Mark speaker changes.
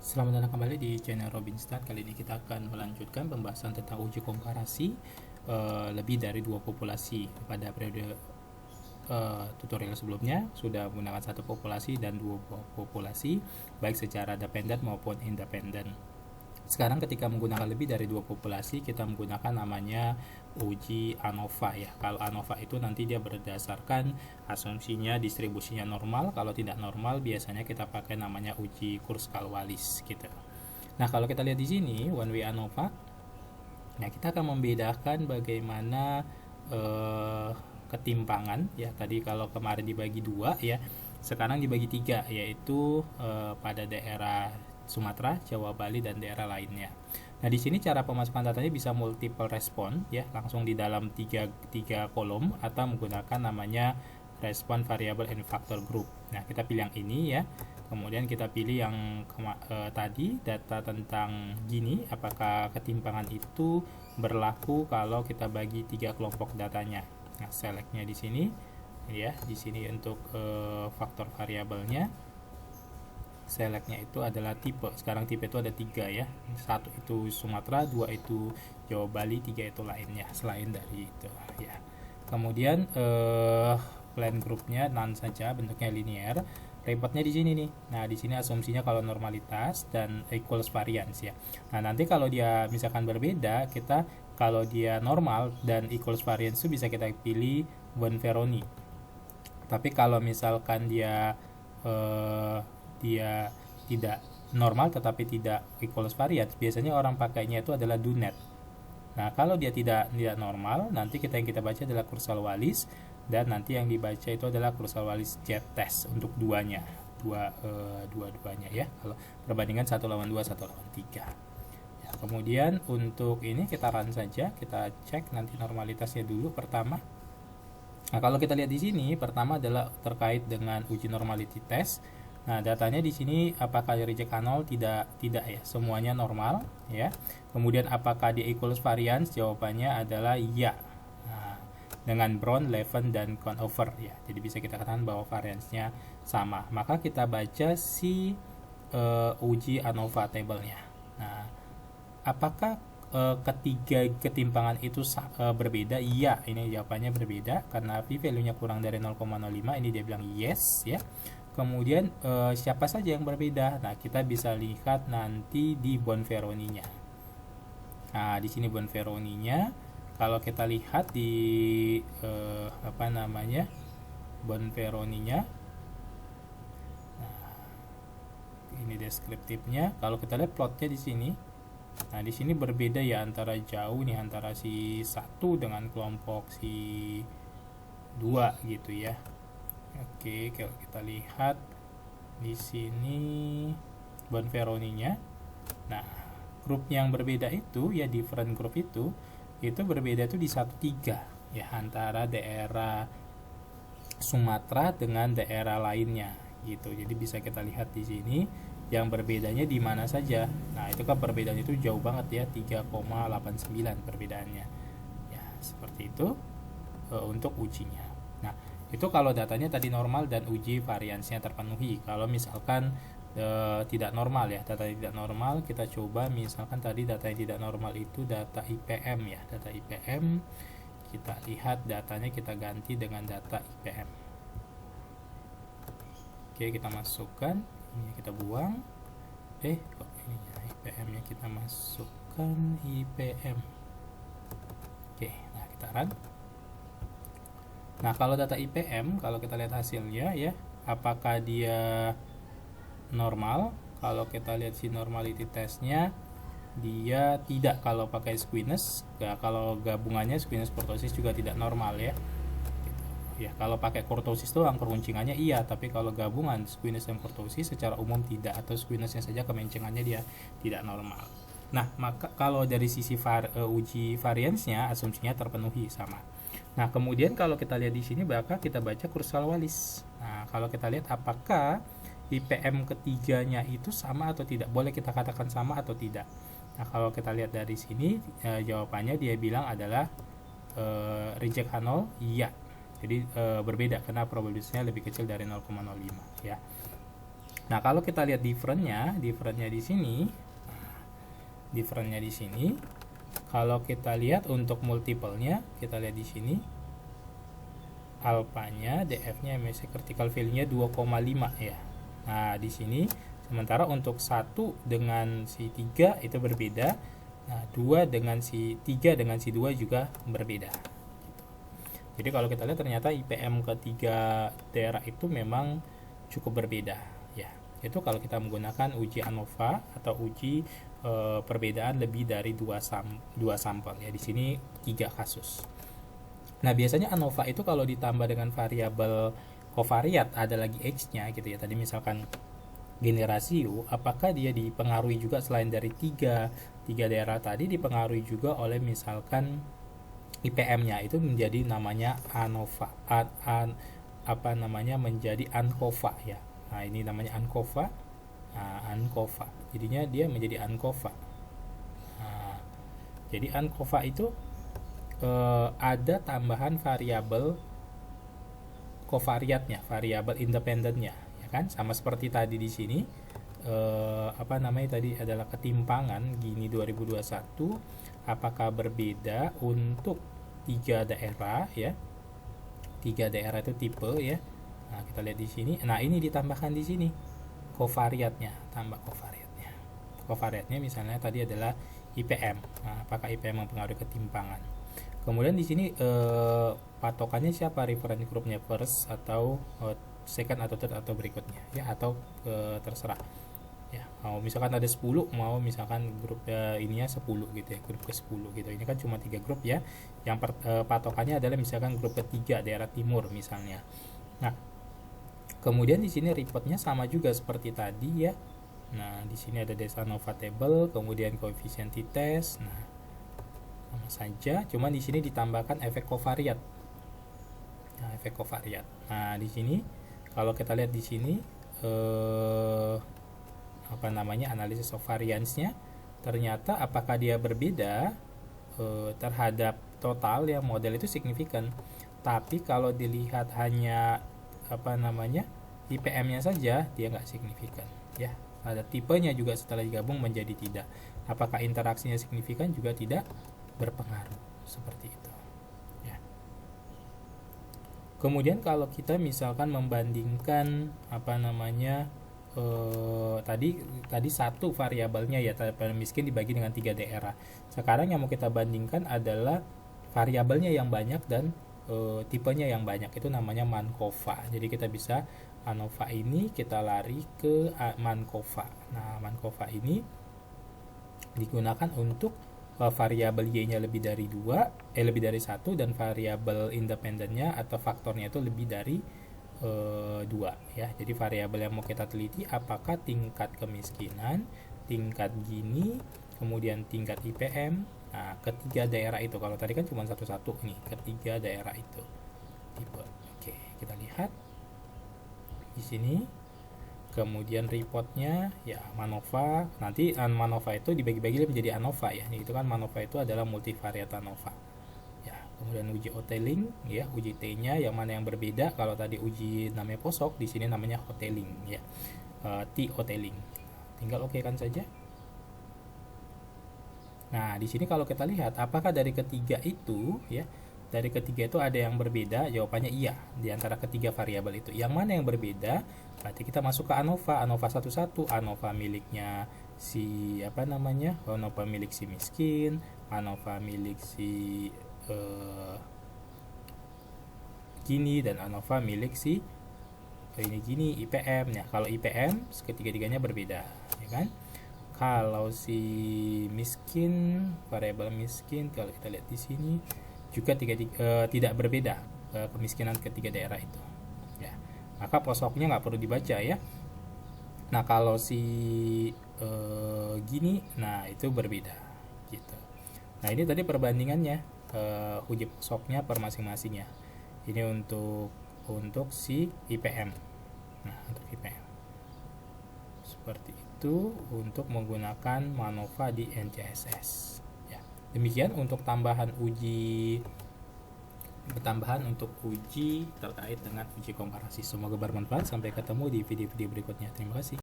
Speaker 1: Selamat datang kembali di channel Robinstat. Kali ini kita akan melanjutkan pembahasan tentang uji komparasi lebih dari dua populasi. Pada periode tutorial sebelumnya sudah menggunakan satu populasi dan dua populasi, baik secara dependen maupun independen. Sekarang ketika menggunakan lebih dari dua populasi, kita menggunakan namanya uji ANOVA ya. Kalau ANOVA itu nanti dia berdasarkan asumsinya distribusinya normal. Kalau tidak normal biasanya kita pakai namanya uji Kruskal-Wallis gitu. Nah, kalau kita lihat di sini one way ANOVA, nah kita akan membedakan bagaimana ketimpangan ya. Tadi kalau kemarin dibagi dua ya, sekarang dibagi tiga, yaitu pada daerah Sumatera, Jawa, Bali, dan daerah lainnya. Nah, di sini cara pemasukan datanya bisa multiple respon ya, langsung di dalam tiga kolom atau menggunakan namanya respon variable and factor group. Nah, kita pilih yang ini ya. Kemudian kita pilih yang tadi data tentang gini, apakah ketimpangan itu berlaku kalau kita bagi tiga kelompok datanya. Nah, selectnya di sini ya, di sini untuk faktor variabelnya. Selectnya itu adalah tipe. Sekarang tipe itu ada tiga ya. Satu itu Sumatera, dua itu Jawa, Bali, tiga itu lainnya selain dari itu ya. Kemudian plan grupnya none saja, bentuknya linear. Repotnya di sini nih. Nah, di sini asumsinya kalau normalitas dan equals variance ya. Nah, nanti kalau dia misalkan berbeda, kita kalau dia normal dan equals variance itu bisa kita pilih Bonferroni. Tapi kalau misalkan dia tidak normal tetapi tidak equals variance, biasanya orang pakainya itu adalah do net. Nah, kalau dia tidak normal, nanti yang kita baca adalah Kruskal-Wallis, dan nanti yang dibaca itu adalah Kruskal-Wallis Z-test untuk duanya, dua-duanya ya. Kalau perbandingan 1 lawan 2, 1 lawan 3. Ya, kemudian untuk ini kita run saja, kita cek nanti normalitasnya dulu pertama. Nah, kalau kita lihat di sini, pertama adalah terkait dengan uji normality test. Nah, datanya di sini apakah reject null? Tidak ya, semuanya normal ya. Kemudian apakah dia equals variance? Jawabannya adalah ya. Nah, dengan Brown, Levin, dan Conover ya. Jadi bisa kita katakan bahwa variance-nya sama. Maka kita baca si uji ANOVA table-nya. Nah, apakah ketiga ketimpangan itu berbeda? Iya, ini jawabannya berbeda karena p-value-nya kurang dari 0,05. Ini dia bilang yes ya. Kemudian siapa saja yang berbeda? Nah, kita bisa lihat nanti di Bonferroni-nya. Nah, di sini Bonferroni-nya, kalau kita lihat di Bonferroni-nya. Nah, ini deskriptifnya. Kalau kita lihat plotnya di sini. Nah, di sini berbeda ya antara jauh nih antara si 1 dengan kelompok si 2 gitu ya. Oke, kalau kita lihat di sini Bonferroni-nya. Nah, grup yang berbeda itu ya, different group itu berbeda itu di 1,3 ya, antara daerah Sumatera dengan daerah lainnya gitu. Jadi bisa kita lihat di sini yang berbedanya di mana saja. Nah, itu kan perbedaannya itu jauh banget ya, 3,89 perbedaannya. Ya, seperti itu untuk ujinya. Nah, itu kalau datanya tadi normal dan uji variansnya terpenuhi. Kalau misalkan tidak normal ya, data tidak normal, kita coba misalkan tadi data yang tidak normal itu data IPM ya, data IPM. Kita lihat datanya, kita ganti dengan data IPM. Oke, kita masukkan, ini kita buang. Kok ini ya, IPM-nya kita masukkan IPM. Oke, nah kita run. Nah, kalau data IPM, kalau kita lihat hasilnya ya, apakah dia normal? Kalau kita lihat si normality testnya, dia tidak kalau pakai squamous. Ya, kalau gabungannya squamous kurtosis juga tidak normal ya. Gitu. Ya, kalau pakai kurtosis doang keruncingannya iya, tapi kalau gabungan squamous dan kurtosis secara umum tidak, atau squamousnya saja kemencengannya dia tidak normal. Nah, maka kalau dari sisi uji variance-nya asumsinya terpenuhi sama. Nah, kemudian kalau kita lihat di sini maka kita baca Kruskal-Wallis. Nah, kalau kita lihat apakah IPM ketiganya itu sama atau tidak, boleh kita katakan sama atau tidak. Nah, kalau kita lihat dari sini jawabannya dia bilang adalah reject null iya. Jadi berbeda karena probabilitasnya lebih kecil dari 0,05 ya. Nah, kalau kita lihat differentnya di sini, kalau kita lihat untuk multiple-nya, kita lihat di sini alfanya, DF-nya, MSE critical value-nya 2,5 ya. Nah, di sini sementara untuk 1 dengan si 3 itu berbeda. Nah, 3 dengan si 2 juga berbeda. Jadi kalau kita lihat ternyata IPM ketiga daerah itu memang cukup berbeda ya. Itu kalau kita menggunakan uji ANOVA atau uji perbedaan lebih dari 2 sampel ya. Di sini 3 kasus. Nah, biasanya ANOVA itu kalau ditambah dengan variabel kovariat ada lagi X-nya gitu ya. Tadi misalkan gini rasio, apakah dia dipengaruhi juga selain dari tiga daerah tadi, dipengaruhi juga oleh misalkan IPM-nya itu menjadi namanya ANOVA, menjadi ANCOVA ya. Nah, ini namanya ANCOVA. Nah, ANCOVA. Jadinya dia menjadi ANCOVA. Nah, jadi ANCOVA itu ada tambahan variabel kovariatnya, variabel independennya, ya kan? Sama seperti tadi di sini, tadi adalah ketimpangan Gini 2021. Apakah berbeda untuk 3 daerah ya? 3 daerah itu tipe ya. Nah, kita lihat di sini. Nah, ini ditambahkan di sini kovariatnya, tambah kovariatnya. Kovariatnya misalnya tadi adalah IPM. Nah, apakah IPM mempengaruhi ketimpangan? Kemudian di sini patokannya siapa, reference groupnya, first atau second atau third atau berikutnya ya, atau terserah ya. Mau misalkan ada 10, mau misalkan grup ininya 10 gitu ya, grup ke 10 gitu. Ini kan cuma 3 grup ya. Yang patokannya adalah misalkan grup ketiga daerah timur misalnya. Nah, kemudian di sini reportnya sama juga seperti tadi ya. Nah, di sini ada desa ANOVA table, kemudian koefisien t-test. Nah, sama saja, cuman di sini ditambahkan efek kovariat. Nah, efek kovariat. Nah, di sini kalau kita lihat di sini analisis of variance-nya, ternyata apakah dia berbeda terhadap total ya, model itu signifikan. Tapi kalau dilihat hanya IPM-nya saja, dia nggak signifikan ya. Ada tipenya juga setelah digabung menjadi tidak. Apakah interaksinya signifikan juga tidak berpengaruh, seperti itu ya. Kemudian kalau kita misalkan membandingkan tadi satu variabelnya ya, miskin dibagi dengan 3 daerah. Sekarang yang mau kita bandingkan adalah variabelnya yang banyak dan tipenya yang banyak, itu namanya MANCOVA. Jadi kita bisa ANOVA ini kita lari ke MANCOVA. Nah, MANCOVA ini digunakan untuk variabel y-nya lebih dari 1, dan variabel independennya atau faktornya itu lebih dari 2 ya. Jadi variabel yang mau kita teliti apakah tingkat kemiskinan, tingkat Gini, kemudian tingkat IPM. Nah, ketiga daerah itu, kalau tadi kan cuma satu-satu nih, ketiga daerah itu tipe. Oke, kita lihat di sini. Kemudian reportnya ya MANOVA. Nanti MANOVA itu dibagi-bagi menjadi ANOVA ya. Itu kan MANOVA itu adalah multivariat ANOVA. Ya, kemudian uji hoteling ya, uji T-nya yang mana yang berbeda. Kalau tadi uji namanya POSOK, di sini namanya hoteling ya. T hoteling. Tinggal oke kan saja. Nah, di sini kalau kita lihat apakah dari ketiga itu ya, dari ketiga itu ada yang berbeda? Jawabannya iya, di antara ketiga variabel itu. Yang mana yang berbeda? Berarti kita masuk ke ANOVA. ANOVA 11, ANOVA miliknya si ANOVA milik si miskin, ANOVA milik si Gini, dan ANOVA milik si ini Gini, IPM. Nah, kalau IPM ketiga-tiganya berbeda, ya kan? Kalau si miskin, variabel miskin, kalau kita lihat di sini juga tidak berbeda kemiskinan ketiga daerah itu ya. Maka posoknya nggak perlu dibaca ya. Nah, kalau si Gini, nah itu berbeda gitu. Nah, ini tadi perbandingannya uji posoknya per masing-masingnya. Ini untuk si IPM. Nah, untuk IPM seperti itu untuk menggunakan MANOVA di NCSS ya. Demikian untuk tambahan untuk uji terkait dengan uji komparasi. Semoga bermanfaat. Sampai ketemu di video-video berikutnya. Terima kasih.